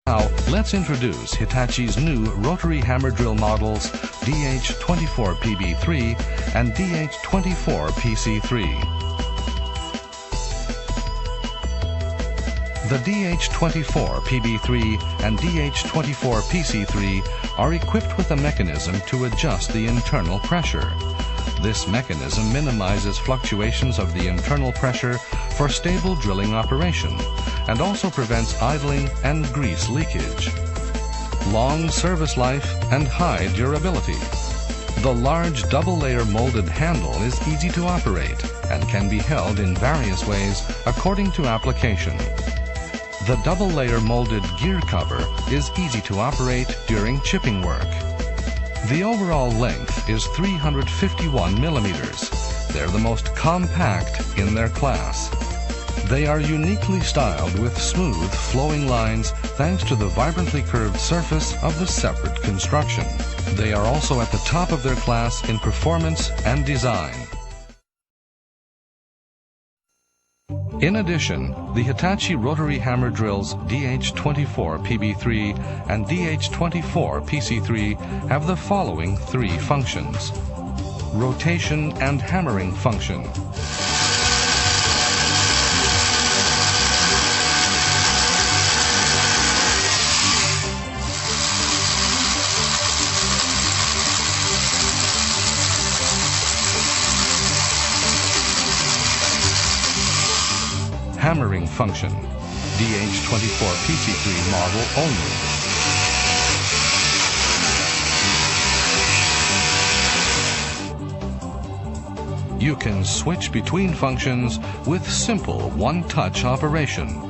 Now, let's introduce Hitachi's new rotary hammer drill models DH24PB3 and DH24PC3. The DH24PB3 and DH24PC3 are equipped with a mechanism to adjust the internal pressure. This mechanism minimizes fluctuations of the internal pressure for stable drilling operation and also prevents idling and grease leakage. Long service life and high durability. The large double-layer molded handle is easy to operate and can be held in various ways according to application. The double-layer molded gear cover is easy to operate during chipping work. The overall length is 351 millimeters. They're the most compact in their class. They are uniquely styled with smooth, flowing lines thanks to the vibrantly curved surface of the separate construction. They are also at the top of their class in performance and design. In addition, the Hitachi rotary hammer drills DH24PB3 and DH24PC3 have the following three functions: rotation and hammering function, hammering function, DH24PC3 model only. You can switch between functions with simple one-touch operation.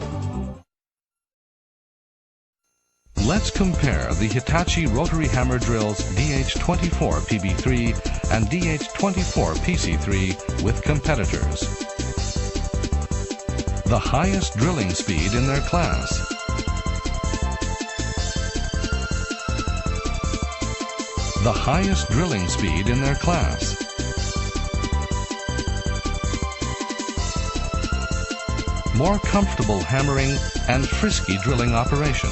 Let's compare the Hitachi rotary hammer drills DH24PB3 and DH24PC3 with competitors. The highest drilling speed in their class. The highest drilling speed in their class. More comfortable hammering and frisky drilling operation.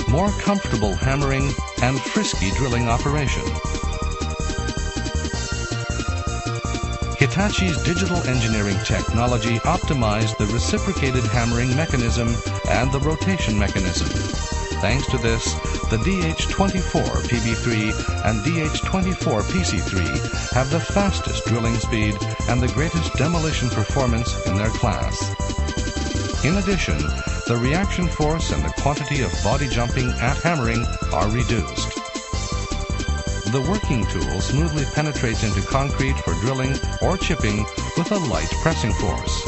More comfortable hammering and frisky drilling operation. Hitachi's digital engineering technology optimized the reciprocated hammering mechanism and the rotation mechanism. Thanks to this, the DH24PB3 and DH24PC3 have the fastest drilling speed and the greatest demolition performance in their class. In addition, the reaction force and the quantity of body jumping at hammering are reduced. The working tool smoothly penetrates into concrete for drilling or chipping with a light pressing force.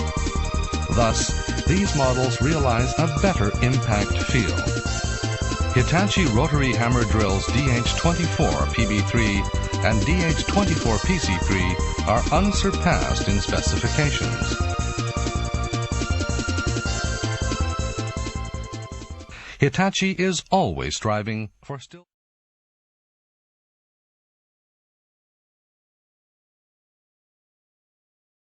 Thus, these models realize a better impact feel. Hitachi rotary hammer drills DH24PB3 and DH24PC3 are unsurpassed in specifications. Hitachi is always striving for still